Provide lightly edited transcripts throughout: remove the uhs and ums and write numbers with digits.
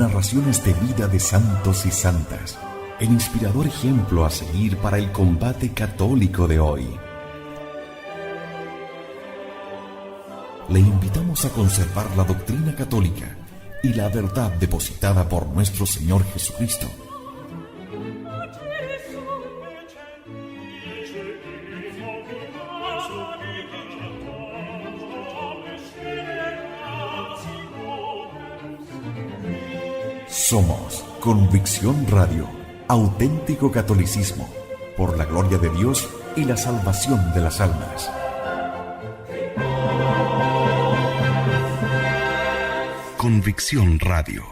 narraciones de vida de santos y santas, el inspirador ejemplo a seguir para el combate católico de hoy. Le invitamos a conservar la doctrina católica y la verdad depositada por nuestro Señor Jesucristo. Somos Convicción Radio, auténtico catolicismo, por la gloria de Dios y la salvación de las almas. Convicción Radio.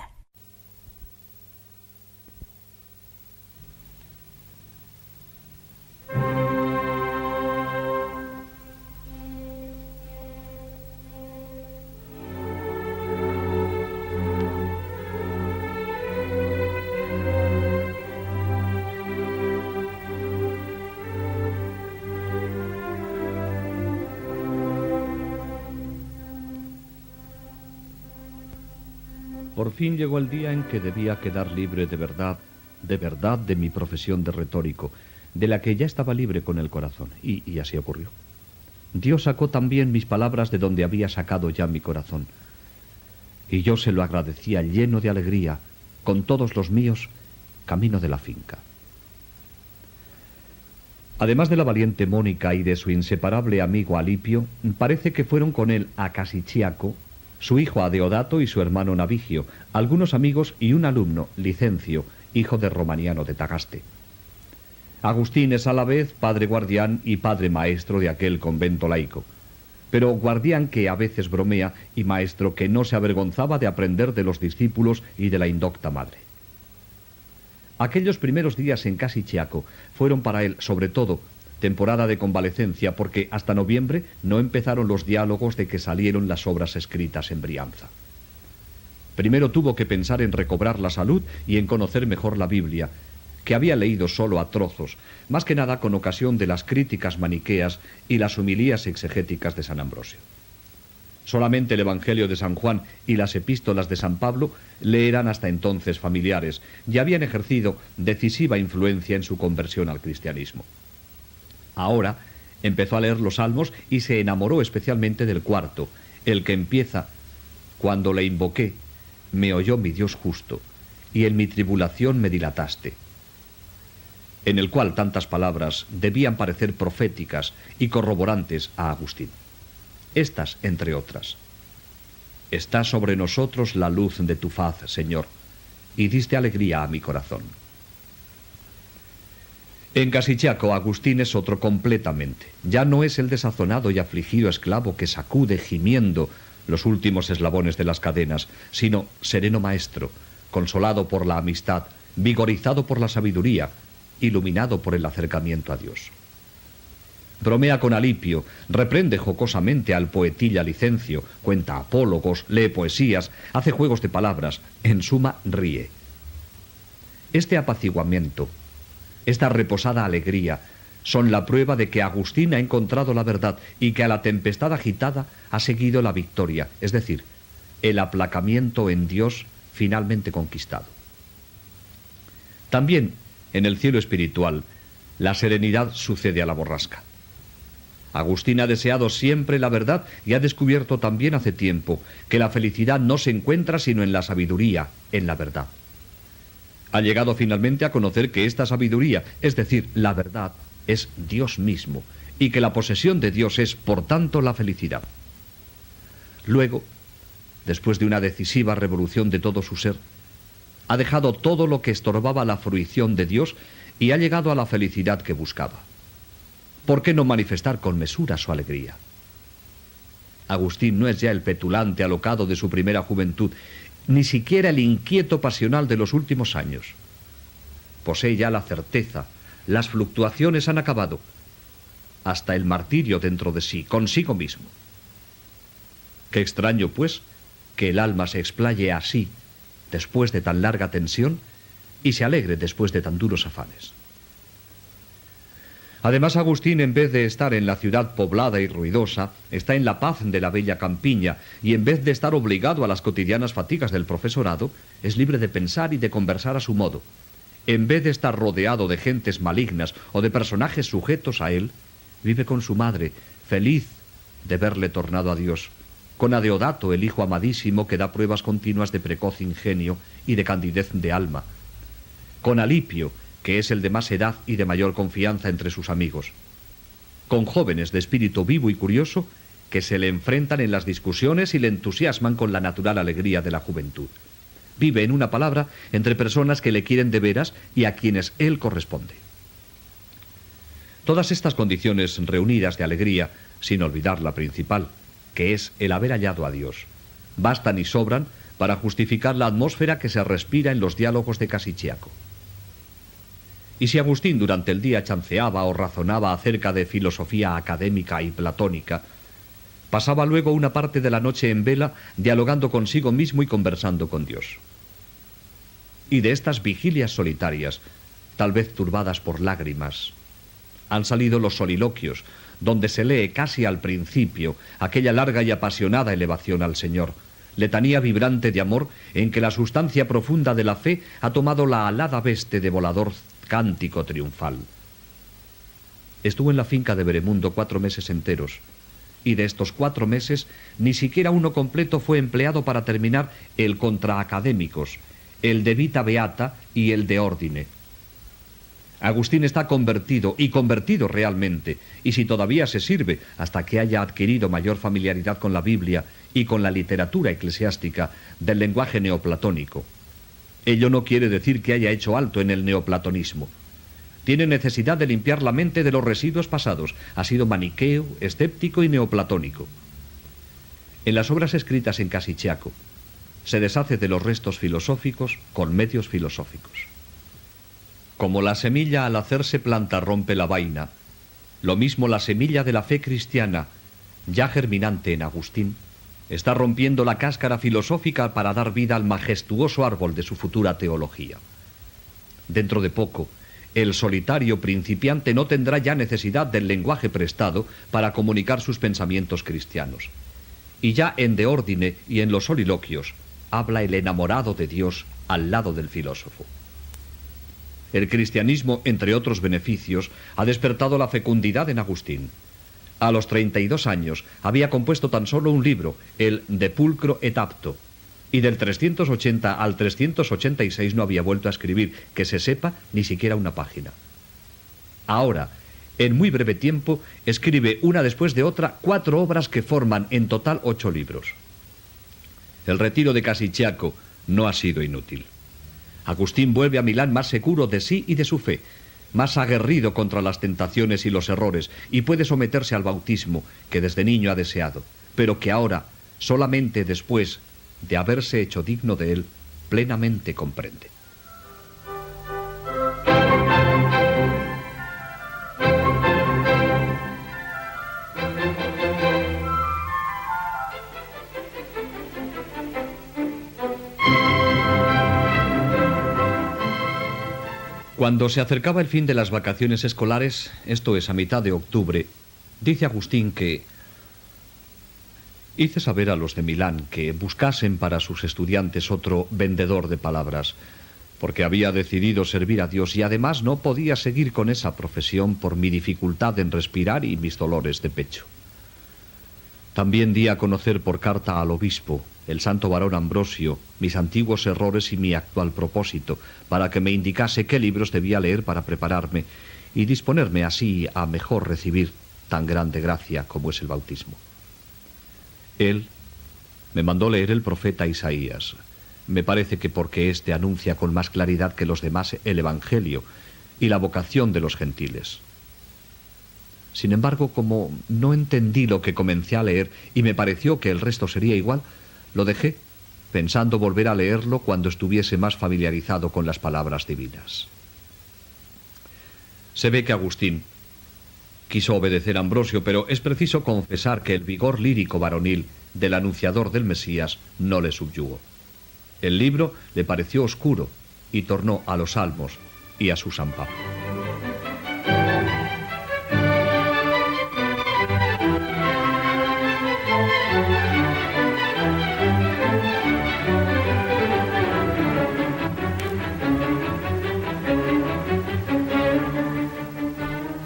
Por fin llegó el día en que debía quedar libre de verdad de mi profesión de retórico, de la que ya estaba libre con el corazón, y así ocurrió. Dios sacó también mis palabras de donde había sacado ya mi corazón, y yo se lo agradecía lleno de alegría, con todos los míos, camino de la finca. Además de la valiente Mónica y de su inseparable amigo Alipio, parece que fueron con él a Casichiaco, su hijo Adeodato y su hermano Navigio, algunos amigos y un alumno, Licencio, hijo de Romaniano de Tagaste. Agustín es a la vez padre guardián y padre maestro de aquel convento laico, pero guardián que a veces bromea y maestro que no se avergonzaba de aprender de los discípulos y de la indocta madre. Aquellos primeros días en Casichiaco fueron para él, sobre todo, temporada de convalecencia, porque hasta noviembre no empezaron los diálogos de que salieron las obras escritas en Brianza. Primero tuvo que pensar en recobrar la salud y en conocer mejor la Biblia, que había leído solo a trozos, más que nada con ocasión de las críticas maniqueas y las homilías exegéticas de San Ambrosio. Solamente el Evangelio de San Juan y las epístolas de San Pablo le eran hasta entonces familiares y habían ejercido decisiva influencia en su conversión al cristianismo. Ahora empezó a leer los salmos y se enamoró especialmente del cuarto, el que empieza: cuando le invoqué, me oyó mi Dios justo, y en mi tribulación me dilataste, en el cual tantas palabras debían parecer proféticas y corroborantes a Agustín. Estas, entre otras: está sobre nosotros la luz de tu faz, Señor, y diste alegría a mi corazón. En Casichiaco, Agustín es otro completamente. Ya no es el desazonado y afligido esclavo que sacude gimiendo los últimos eslabones de las cadenas, sino sereno maestro, consolado por la amistad, vigorizado por la sabiduría, iluminado por el acercamiento a Dios. Bromea con Alipio, reprende jocosamente al poetilla Licencio, cuenta apólogos, lee poesías, hace juegos de palabras, en suma ríe. Este apaciguamiento, esta reposada alegría, son la prueba de que Agustín ha encontrado la verdad y que a la tempestad agitada ha seguido la victoria, es decir, el aplacamiento en Dios finalmente conquistado. También, en el cielo espiritual, la serenidad sucede a la borrasca. Agustín ha deseado siempre la verdad y ha descubierto también hace tiempo que la felicidad no se encuentra sino en la sabiduría, en la verdad. Ha llegado finalmente a conocer que esta sabiduría, es decir, la verdad, es Dios mismo, y que la posesión de Dios es, por tanto, la felicidad. Luego, después de una decisiva revolución de todo su ser, ha dejado todo lo que estorbaba la fruición de Dios y ha llegado a la felicidad que buscaba. ¿Por qué no manifestar con mesura su alegría? Agustín no es ya el petulante alocado de su primera juventud, ni siquiera el inquieto pasional de los últimos años. Posee ya la certeza, las fluctuaciones han acabado, hasta el martirio dentro de sí, consigo mismo. Qué extraño, pues, que el alma se explaye así, después de tan larga tensión, y se alegre después de tan duros afanes. Además, Agustín, en vez de estar en la ciudad poblada y ruidosa, está en la paz de la bella campiña, y en vez de estar obligado a las cotidianas fatigas del profesorado, es libre de pensar y de conversar a su modo. En vez de estar rodeado de gentes malignas o de personajes sujetos a él, vive con su madre, feliz de verle tornado a Dios, con Adeodato, el hijo amadísimo que da pruebas continuas de precoz ingenio y de candidez de alma, con Alipio, que es el de más edad y de mayor confianza entre sus amigos, con jóvenes de espíritu vivo y curioso que se le enfrentan en las discusiones y le entusiasman con la natural alegría de la juventud. Vive, en una palabra, entre personas que le quieren de veras y a quienes él corresponde. Todas estas condiciones reunidas de alegría, sin olvidar la principal, que es el haber hallado a Dios, bastan y sobran para justificar la atmósfera que se respira en los diálogos de Casichiaco. Y si Agustín durante el día chanceaba o razonaba acerca de filosofía académica y platónica, pasaba luego una parte de la noche en vela dialogando consigo mismo y conversando con Dios. Y de estas vigilias solitarias, tal vez turbadas por lágrimas, han salido los soliloquios, donde se lee casi al principio aquella larga y apasionada elevación al Señor, letanía vibrante de amor en que la sustancia profunda de la fe ha tomado la alada veste de volador cántico triunfal. Estuvo en la finca de Veremundo 4 meses enteros, y de estos 4 meses ni siquiera uno completo fue empleado para terminar el contra académicos, el de Vita Beata y el de Ordine. Agustín está convertido, y convertido realmente, y si todavía se sirve hasta que haya adquirido mayor familiaridad con la Biblia y con la literatura eclesiástica del lenguaje neoplatónico. Ello no quiere decir que haya hecho alto en el neoplatonismo. Tiene necesidad de limpiar la mente de los residuos pasados. Ha sido maniqueo, escéptico y neoplatónico. En las obras escritas en Casichiaco, se deshace de los restos filosóficos con medios filosóficos. Como la semilla al hacerse planta rompe la vaina, lo mismo la semilla de la fe cristiana, ya germinante en Agustín, está rompiendo la cáscara filosófica para dar vida al majestuoso árbol de su futura teología. Dentro de poco, el solitario principiante no tendrá ya necesidad del lenguaje prestado para comunicar sus pensamientos cristianos. Y ya en De Ordine y en los soliloquios, habla el enamorado de Dios al lado del filósofo. El cristianismo, entre otros beneficios, ha despertado la fecundidad en Agustín. A los 32 años había compuesto tan solo un libro, el De Pulcro et Apto, y del 380 al 386 no había vuelto a escribir, que se sepa, ni siquiera una página. Ahora, en muy breve tiempo, escribe una después de otra 4 obras que forman en total 8 libros. El retiro de Casichiaco no ha sido inútil. Agustín vuelve a Milán más seguro de sí y de su fe, más aguerrido contra las tentaciones y los errores, y puede someterse al bautismo que desde niño ha deseado, pero que ahora, solamente después de haberse hecho digno de él, plenamente comprende. Cuando se acercaba el fin de las vacaciones escolares, esto es, a mitad de octubre, dice Agustín que hice saber a los de Milán que buscasen para sus estudiantes otro vendedor de palabras, porque había decidido servir a Dios y además no podía seguir con esa profesión por mi dificultad en respirar y mis dolores de pecho. También di a conocer por carta al obispo, el santo varón Ambrosio, mis antiguos errores y mi actual propósito, para que me indicase qué libros debía leer para prepararme y disponerme así a mejor recibir tan grande gracia como es el bautismo. Él me mandó leer el profeta Isaías. Me parece que porque éste anuncia con más claridad que los demás el Evangelio y la vocación de los gentiles. Sin embargo, como no entendí lo que comencé a leer y me pareció que el resto sería igual, lo dejé, pensando volver a leerlo cuando estuviese más familiarizado con las palabras divinas. Se ve que Agustín quiso obedecer a Ambrosio, pero es preciso confesar que el vigor lírico varonil del anunciador del Mesías no le subyugó. El libro le pareció oscuro y tornó a los salmos y a su San Pablo.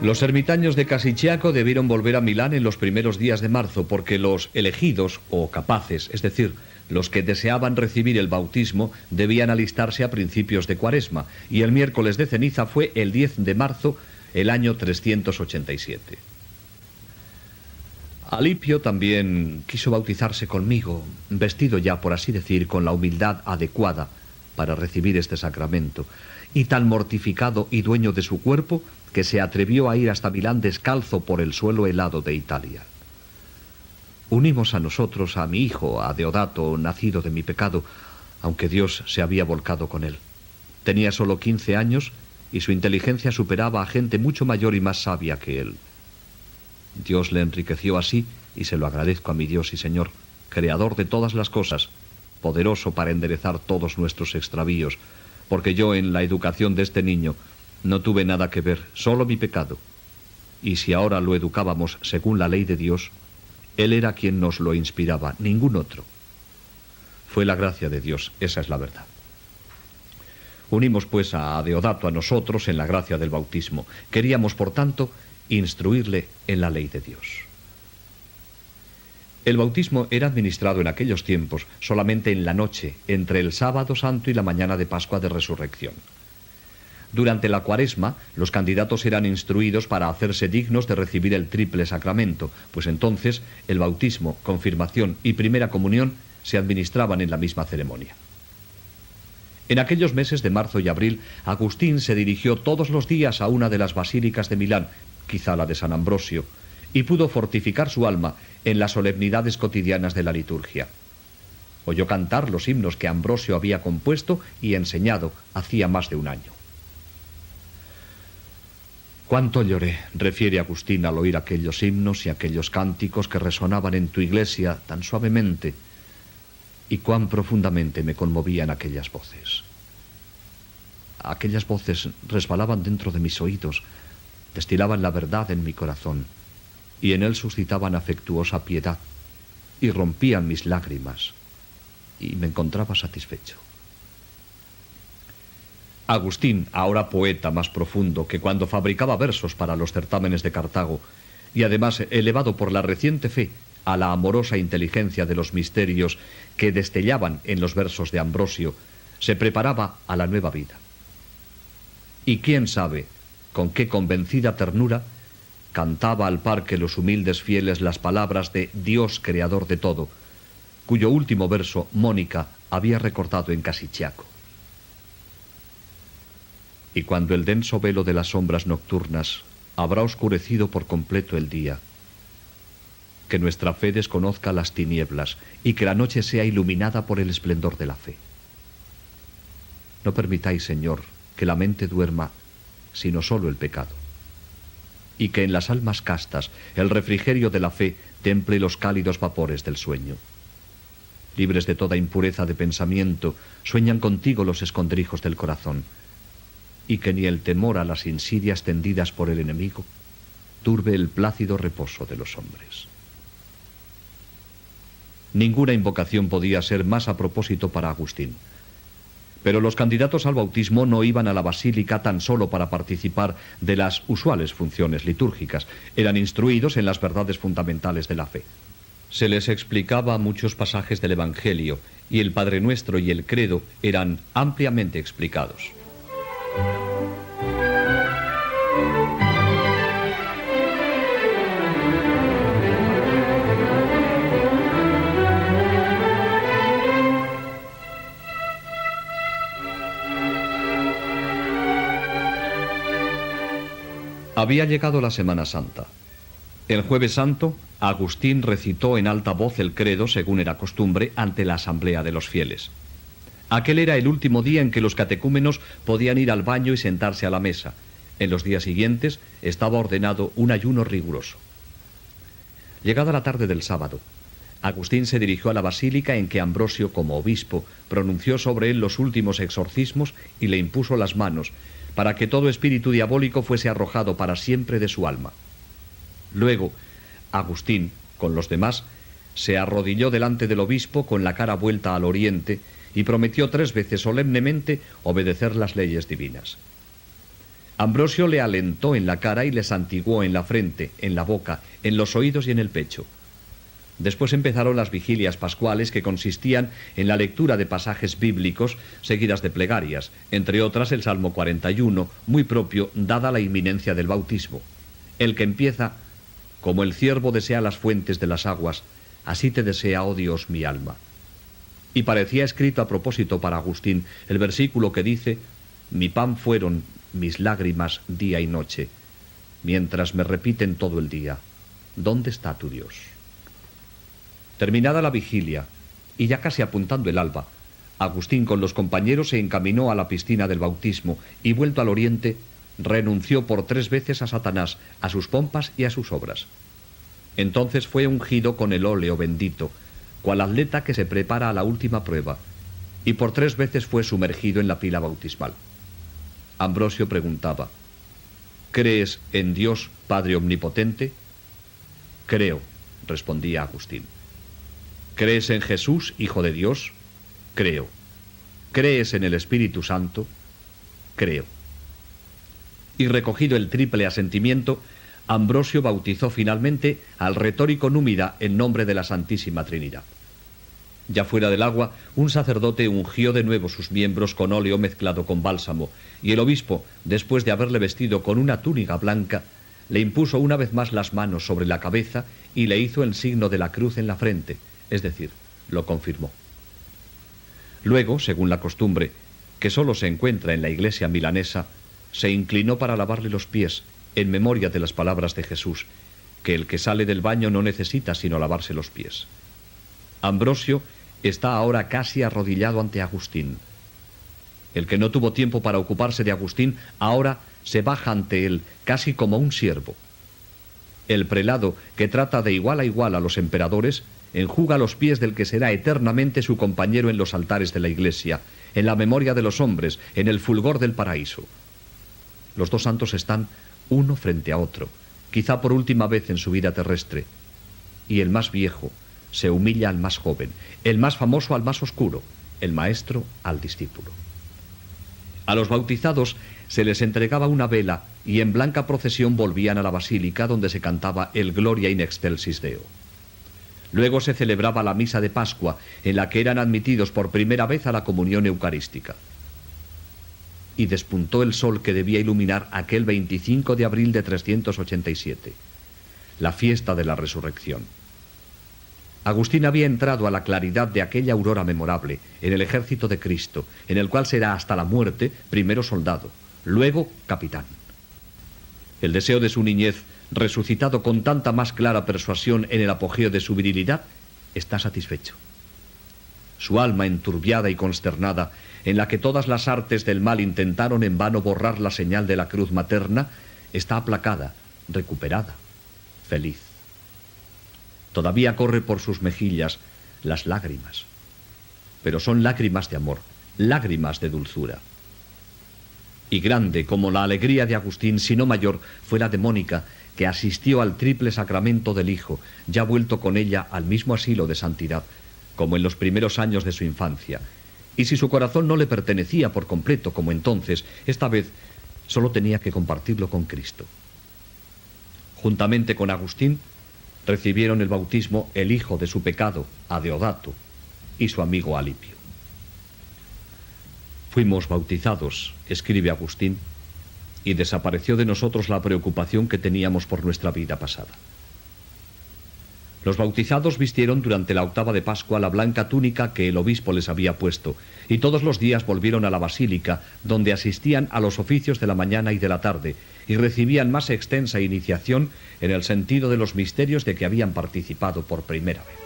Los ermitaños de Casichiaco debieron volver a Milán en los primeros días de marzo, porque los elegidos o capaces, es decir, los que deseaban recibir el bautismo, debían alistarse a principios de Cuaresma, y el miércoles de ceniza fue el 10 de marzo, el año 387. Alipio también quiso bautizarse conmigo, vestido ya, por así decir, con la humildad adecuada para recibir este sacramento, y tan mortificado y dueño de su cuerpo que se atrevió a ir hasta Milán descalzo por el suelo helado de Italia. Unimos a nosotros a mi hijo, a Deodato, nacido de mi pecado, aunque Dios se había volcado con él. Tenía solo 15 años y su inteligencia superaba a gente mucho mayor y más sabia que él. Dios le enriqueció así, y se lo agradezco a mi Dios y Señor, creador de todas las cosas, poderoso para enderezar todos nuestros extravíos, porque yo en la educación de este niño no tuve nada que ver, solo mi pecado. Y si ahora lo educábamos según la ley de Dios, Él era quien nos lo inspiraba, ningún otro. Fue la gracia de Dios, esa es la verdad. Unimos pues a Deodato a nosotros en la gracia del bautismo. Queríamos, por tanto, instruirle en la ley de Dios. El bautismo era administrado en aquellos tiempos solamente en la noche, entre el sábado santo y la mañana de Pascua de Resurrección. Durante la Cuaresma, los candidatos eran instruidos para hacerse dignos de recibir el triple sacramento, pues entonces el bautismo, confirmación y primera comunión se administraban en la misma ceremonia. En aquellos meses de marzo y abril, Agustín se dirigió todos los días a una de las basílicas de Milán, quizá la de San Ambrosio, y pudo fortificar su alma en las solemnidades cotidianas de la liturgia. Oyó cantar los himnos que Ambrosio había compuesto y enseñado hacía más de un año. «Cuánto lloré», refiere Agustín al oír aquellos himnos y aquellos cánticos que resonaban en tu iglesia tan suavemente, y cuán profundamente me conmovían aquellas voces. Aquellas voces resbalaban dentro de mis oídos, destilaban la verdad en mi corazón, y en él suscitaban afectuosa piedad, y rompían mis lágrimas, y me encontraba satisfecho. Agustín, ahora poeta más profundo que cuando fabricaba versos para los certámenes de Cartago, y además elevado por la reciente fe a la amorosa inteligencia de los misterios que destellaban en los versos de Ambrosio, se preparaba a la nueva vida. Y quién sabe con qué convencida ternura cantaba al par que los humildes fieles las palabras de Dios creador de todo, cuyo último verso Mónica había recortado en Casichiaco. Y cuando el denso velo de las sombras nocturnas habrá oscurecido por completo el día, que nuestra fe desconozca las tinieblas y que la noche sea iluminada por el esplendor de la fe. No permitáis, Señor, que la mente duerma, sino solo el pecado, y que en las almas castas el refrigerio de la fe temple los cálidos vapores del sueño. Libres de toda impureza de pensamiento, sueñan contigo los escondrijos del corazón, y que ni el temor a las insidias tendidas por el enemigo turbe el plácido reposo de los hombres. Ninguna invocación podía ser más a propósito para Agustín. Pero los candidatos al bautismo no iban a la basílica tan solo para participar de las usuales funciones litúrgicas. Eran instruidos en las verdades fundamentales de la fe. Se les explicaba muchos pasajes del Evangelio, y el Padre Nuestro y el Credo eran ampliamente explicados. Había llegado la Semana Santa. El Jueves Santo, Agustín recitó en alta voz el credo, según era costumbre, ante la asamblea de los fieles. Aquel era el último día en que los catecúmenos podían ir al baño y sentarse a la mesa. En los días siguientes estaba ordenado un ayuno riguroso. Llegada la tarde del sábado, Agustín se dirigió a la basílica en que Ambrosio, como obispo, pronunció sobre él los últimos exorcismos y le impuso las manos, para que todo espíritu diabólico fuese arrojado para siempre de su alma. Luego, Agustín, con los demás, se arrodilló delante del obispo con la cara vuelta al oriente y prometió 3 veces solemnemente obedecer las leyes divinas. Ambrosio le alentó en la cara y le santiguó en la frente, en la boca, en los oídos y en el pecho. Después empezaron las vigilias pascuales, que consistían en la lectura de pasajes bíblicos seguidas de plegarias, entre otras el Salmo 41, muy propio dada la inminencia del bautismo, el que empieza: como el ciervo desea las fuentes de las aguas, así te desea, oh Dios, mi alma. Y parecía escrito a propósito para Agustín el versículo que dice: mi pan fueron mis lágrimas día y noche, mientras me repiten todo el día: ¿dónde está tu Dios? Terminada la vigilia, y ya casi apuntando el alba, Agustín con los compañeros se encaminó a la piscina del bautismo y, vuelto al oriente, renunció por 3 veces a Satanás, a sus pompas y a sus obras. Entonces fue ungido con el óleo bendito, cual atleta que se prepara a la última prueba, y por 3 veces fue sumergido en la pila bautismal. Ambrosio preguntaba: ¿crees en Dios Padre Omnipotente? Creo, respondía Agustín. ¿Crees en Jesús, Hijo de Dios? Creo. ¿Crees en el Espíritu Santo? Creo. Y recogido el triple asentimiento, Ambrosio bautizó finalmente al retórico númida en nombre de la Santísima Trinidad. Ya fuera del agua, un sacerdote ungió de nuevo sus miembros con óleo mezclado con bálsamo, y el obispo, después de haberle vestido con una túnica blanca, le impuso una vez más las manos sobre la cabeza y le hizo el signo de la cruz en la frente, es decir, lo confirmó. Luego, según la costumbre, que solo se encuentra en la iglesia milanesa, se inclinó para lavarle los pies, en memoria de las palabras de Jesús, que el que sale del baño no necesita sino lavarse los pies. Ambrosio está ahora casi arrodillado ante Agustín. El que no tuvo tiempo para ocuparse de Agustín, ahora se baja ante él, casi como un siervo. El prelado, que trata de igual a igual a los emperadores, enjuga los pies del que será eternamente su compañero en los altares de la iglesia, en la memoria de los hombres, en el fulgor del paraíso. Los 2 santos están uno frente a otro, quizá por última vez en su vida terrestre, y el más viejo se humilla al más joven, el más famoso al más oscuro, el maestro al discípulo. A los bautizados se les entregaba una vela y en blanca procesión volvían a la basílica, donde se cantaba el Gloria in excelsis Deo. Luego se celebraba la misa de Pascua, en la que eran admitidos por primera vez a la comunión eucarística. Y despuntó el sol que debía iluminar aquel 25 de abril de 387, la fiesta de la resurrección. Agustín había entrado a la claridad de aquella aurora memorable, en el ejército de Cristo, en el cual será hasta la muerte primero soldado, luego capitán. El deseo de su niñez, resucitado con tanta más clara persuasión en el apogeo de su virilidad, está satisfecho. Su alma enturbiada y consternada, en la que todas las artes del mal intentaron en vano borrar la señal de la cruz materna, está aplacada, recuperada, feliz. Todavía corre por sus mejillas las lágrimas, pero son lágrimas de amor, lágrimas de dulzura. Y grande como la alegría de Agustín, si no mayor, fue la de Mónica, que asistió al triple sacramento del Hijo, ya vuelto con ella al mismo asilo de santidad, como en los primeros años de su infancia. Y si su corazón no le pertenecía por completo, como entonces, esta vez solo tenía que compartirlo con Cristo. Juntamente con Agustín, recibieron el bautismo el hijo de su pecado, Adeodato, y su amigo Alipio. Fuimos bautizados, escribe Agustín, y desapareció de nosotros la preocupación que teníamos por nuestra vida pasada. Los bautizados vistieron durante la octava de Pascua la blanca túnica que el obispo les había puesto, y todos los días volvieron a la basílica, donde asistían a los oficios de la mañana y de la tarde, y recibían más extensa iniciación en el sentido de los misterios de que habían participado por primera vez.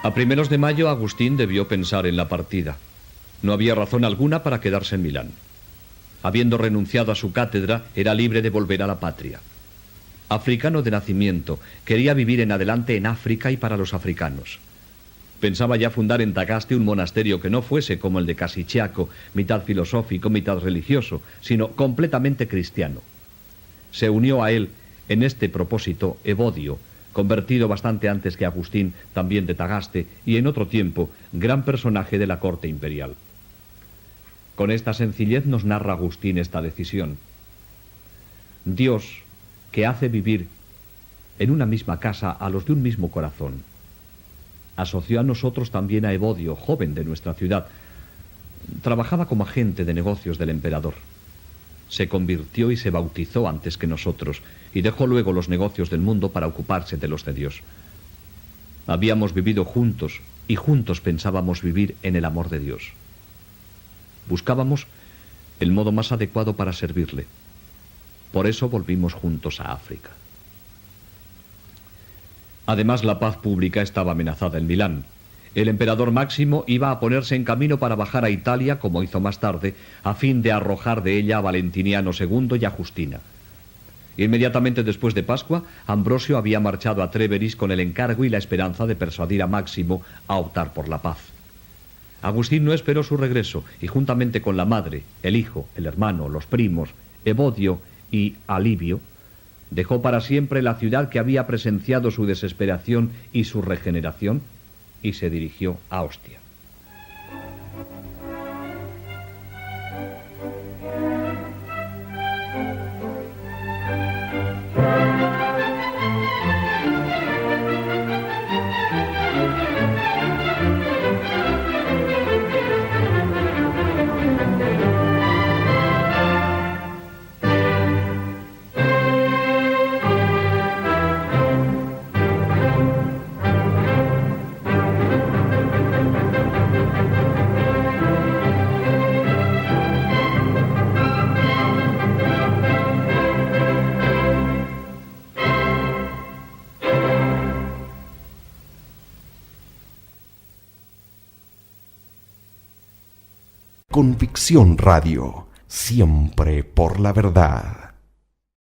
A primeros de mayo, Agustín debió pensar en la partida. No había razón alguna para quedarse en Milán. Habiendo renunciado a su cátedra, era libre de volver a la patria. Africano de nacimiento, quería vivir en adelante en África y para los africanos. Pensaba ya fundar en Tagaste un monasterio que no fuese como el de Casichiaco, mitad filosófico, mitad religioso, sino completamente cristiano. Se unió a él En este propósito, Evodio, convertido bastante antes que Agustín, también de Tagaste, y en otro tiempo, gran personaje de la corte imperial. Con esta sencillez nos narra Agustín esta decisión. Dios, que hace vivir en una misma casa a los de un mismo corazón, asoció a nosotros también a Evodio, joven de nuestra ciudad. Trabajaba como agente de negocios del emperador. Se convirtió y se bautizó antes que nosotros, y dejó luego los negocios del mundo para ocuparse de los de Dios. Habíamos vivido juntos, y juntos pensábamos vivir en el amor de Dios. Buscábamos el modo más adecuado para servirle. Por eso volvimos juntos a África. Además, la paz pública estaba amenazada en Milán. El emperador Máximo iba a ponerse en camino para bajar a Italia, como hizo más tarde, a fin de arrojar de ella a Valentiniano II y a Justina. Inmediatamente después de Pascua, Ambrosio había marchado a Tréveris con el encargo y la esperanza de persuadir a Máximo a optar por la paz. Agustín no esperó su regreso, y juntamente con la madre, el hijo, el hermano, los primos, Evodio y Alibio, dejó para siempre la ciudad que había presenciado su desesperación y su regeneración, y se dirigió a Ostia. Convicción Radio, siempre por la verdad.